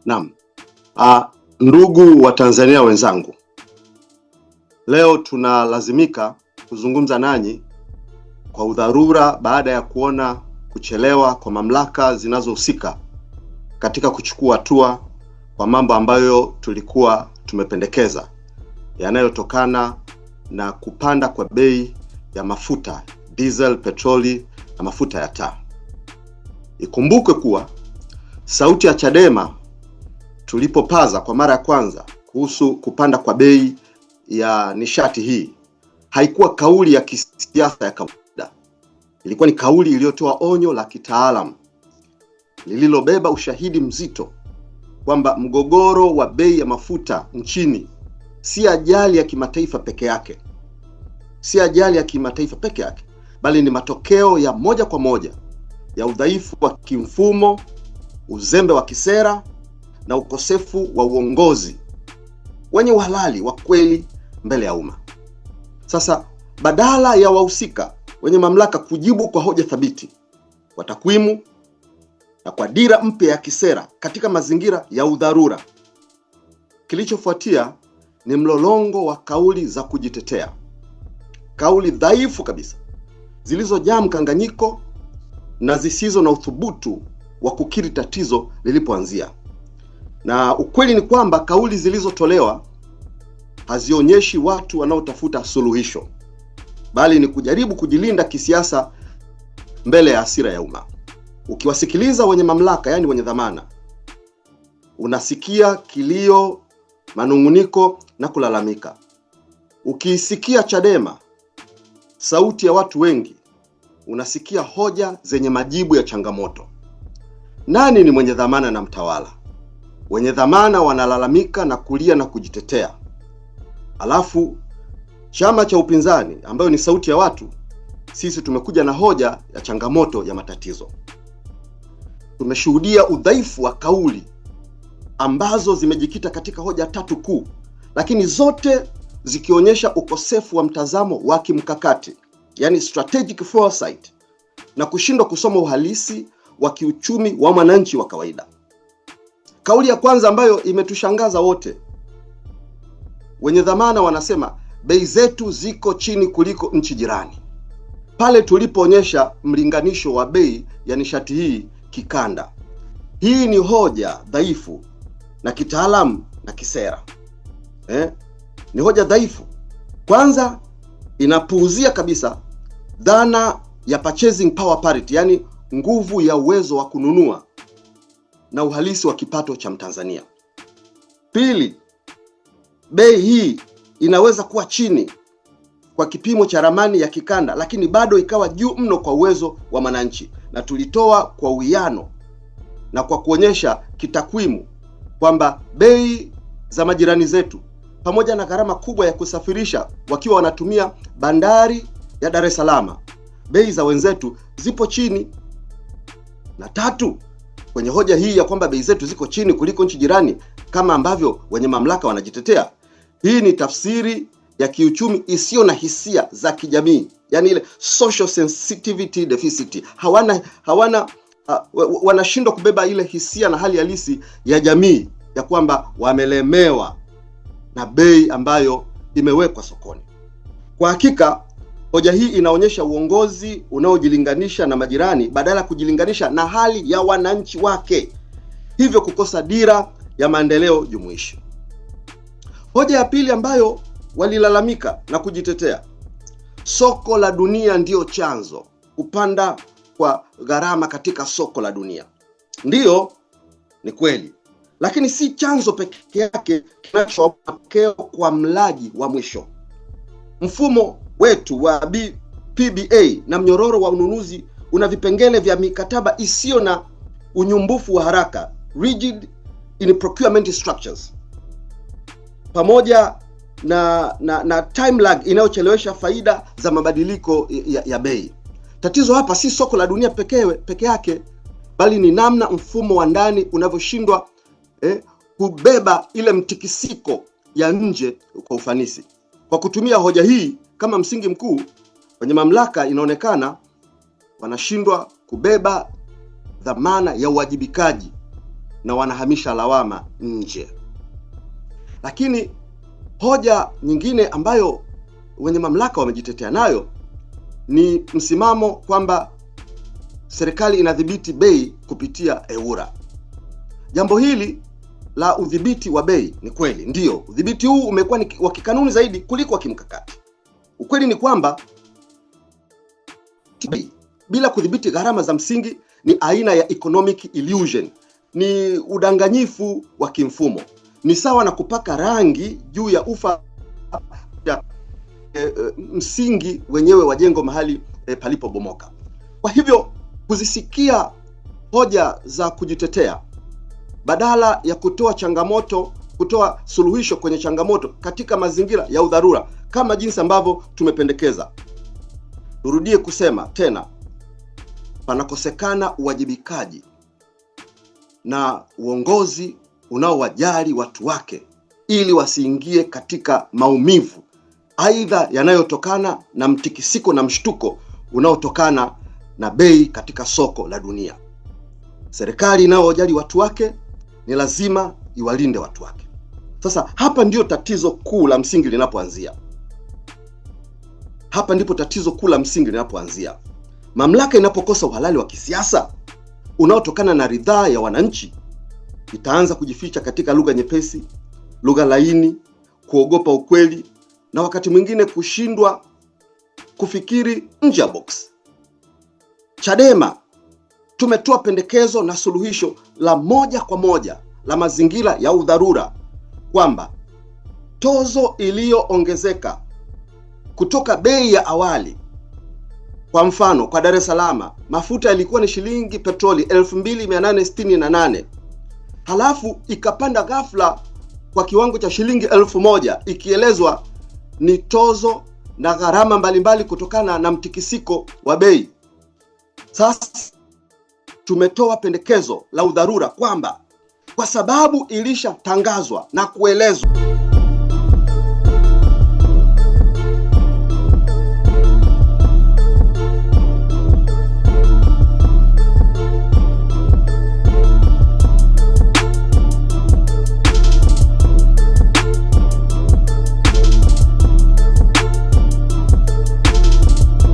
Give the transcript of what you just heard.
Naam. Ndugu wa Tanzania wenzangu, leo tunalazimika kuzungumza nanyi kwa udharura baada ya kuona kuchelewa kwa mamlaka zinazohusika katika kuchukua hatua kwa mambo ambayo tulikuwa tumependekeza yanayotokana na kupanda kwa bei ya mafuta, diesel, petroli na mafuta ya taa. Ikumbukwe kuwa sauti ya Chadema tulipopaza kwa mara ya kwanza kuhusu kupanda kwa bei ya nishati hii haikuwa kauli ya kisiasa ya kawaida. Ilikuwa ni kauli iliyotoa onyo la kitaalamu lililobeba ushahidi mzito kwamba mgogoro wa bei ya mafuta nchini si ajali ya kimataifa peke yake. Bali ni matokeo ya moja kwa moja ya udhaifu wa kimfumo, uzembe wa kisera na ukosefu wa uongozi wenye uhalali wa kweli mbele ya umma. Sasa badala ya wahusika wenye mamlaka kujibu kwa hoja thabiti, kwa takwimu na kwa dira mpya ya kisera katika mazingira ya udharura, kilichofuatia ni mlolongo wa kauli za kujitetea, kauli dhaifu kabisa zilizojaa mkanganyiko na zisizo na uthubutu wa kukiri tatizo lilipoanzia. Na ukweli ni kwamba kauli zilizotolewa hazionyeshi watu wanaotafuta suluhisho, bali ni kujaribu kujilinda kisiasa mbele ya hasira ya umma. Ukiwasikiliza wenye mamlaka, yani wenye dhamana, unasikia kilio, manunguniko na kulalamika. Ukiisikia Chadema, sauti ya watu wengi, unasikia hoja zenye majibu ya changamoto. Nani ni mwenye dhamana na mtawala? Wenye dhamana wanalalamika na kulia na kujitetea. Alafu chama cha upinzani ambayo ni sauti ya watu, sisi tumekuja na hoja ya changamoto ya matatizo. Tumeshuhudia udhaifu wa kauli ambazo zimejikita katika hoja tatu kuu, lakini zote zikionyesha ukosefu wa mtazamo wa kimkakati, yani strategic foresight, na kushindwa kusoma uhalisi wa kiuchumi wa mwananchi wa kawaida. Kauli ya kwanza ambayo imetushangaza wote, wenye dhamana wanasema bei zetu ziko chini kuliko nchi jirani, pale tulipoonyesha mlinganisho wa bei ya nishati hii kikanda. Hii ni hoja dhaifu na kitaalamu na kisera. Ni hoja dhaifu. Kwanza, inapuuzia kabisa dhana ya purchasing power parity, yani nguvu ya uwezo wa kununua na uhalisi wa kipato cha Mtanzania. Pili, bei hii inaweza kuwa chini kwa kipimo cha ramani ya kikanda, lakini bado ikawa juu mno kwa uwezo wa mwananchi, na tulitoa kwa uwiano na kwa kuonyesha kitakwimu kwamba bei za majirani zetu, pamoja na gharama kubwa ya kusafirisha wakiwa wanatumia bandari ya Dar es Salaam, bei za wenzetu zipo chini. Na tatu, kwenye hoja hii ya kwamba bei zetu ziko chini kuliko nchi jirani kama ambavyo wenye mamlaka wanajitetea, hii ni tafsiri ya kiuchumi isiyo na hisia za kijamii, yani ile social sensitivity deficit. Wanashindwa kubeba ile hisia na hali halisi ya jamii ya kwamba wamelemewa na bei ambayo imewekwa sokoni. Kwa hakika hoja hii inaonyesha uongozi unaojilinganisha na majirani badala ya kujilinganisha na hali ya wananchi wake, hivyo kukosa dira ya maendeleo jumuishi. Hoja ya pili ambayo walilalamika na kujitetea, soko la dunia ndio chanzo, kupanda kwa gharama katika soko la dunia. Ndiyo, ni kweli, lakini si chanzo pekee yake kinachotokea kwa mlaji wa mwisho. Mfumo wetu wa PBA na mnyororo wa ununuzi una vipengele vya mikataba isiyo na unyumbufu wa haraka, rigid in procurement structures, pamoja na time lag inayochelewesha faida za mabadiliko ya bei. Tatizo hapa si soko la dunia peke yake, bali ni namna mfumo wa ndani unavyoshindwa kubeba ile mtikisiko ya nje kwa ufanisi. Kwa kutumia hoja hii kama msingi mkuu, wenye mamlaka inaonekana wanashindwa kubeba dhamana ya uwajibikaji na wanahamisha lawama nje. Lakini hoja nyingine ambayo wenye mamlaka wamejitetea nayo ni msimamo kwamba serikali inadhibiti bei kupitia EWURA. Jambo hili la udhibiti wa bei ni kweli, ndio udhibiti huu umekuwa ni wa kikanuni zaidi kuliko wa kimkakati. Ukweli ni kwamba bila kudhibiti gharama za msingi ni aina ya economic illusion, ni udanganyifu wa kimfumo. Ni sawa na kupaka rangi juu ya ufa ya msingi wenyewe wa jengo mahali palipobomoka. Kwa hivyo kuzisikia hoja za kujitetea badala ya kutoa suluhisho kwenye changamoto katika mazingira ya udharura kama jinsi ambavyo tumependekeza. Turudie kusema tena, panakosekana uwajibikaji na uongozi unaowajali watu wake ili wasiingie katika maumivu aidha yanayotokana na mtikisiko na mshtuko unaotokana na bei katika soko la dunia. Serikali inayowajali watu wake ni lazima iwalinde watu wake. Sasa hapa ndio tatizo kuu la msingi linapoanzia. Hapa ndipo tatizo kuu la msingi linapoanzia. Mamlaka inapokosa uhalali wa kisiasa unaotokana na ridhaa ya wananchi, itaanza kujificha katika lugha nyepesi, lugha laini, kuogopa ukweli na wakati mwingine kushindwa kufikiri nje ya box. Chadema tumetoa pendekezo na suluhisho la moja kwa moja la mazingira ya udharura kwamba tozo iliyoongezeka kutoka bei ya awali, kwa mfano kwa Dar es Salaam mafuta yalikuwa ni shilingi petroli 2868, halafu ikapanda ghafla kwa kiwango cha shilingi 1000, ikielezwa ni tozo na gharama mbalimbali kutokana na mtikisiko wa bei. Sasa tumetoa pendekezo la udharura kwamba kwa sababu ilishatangazwa na kuelezwa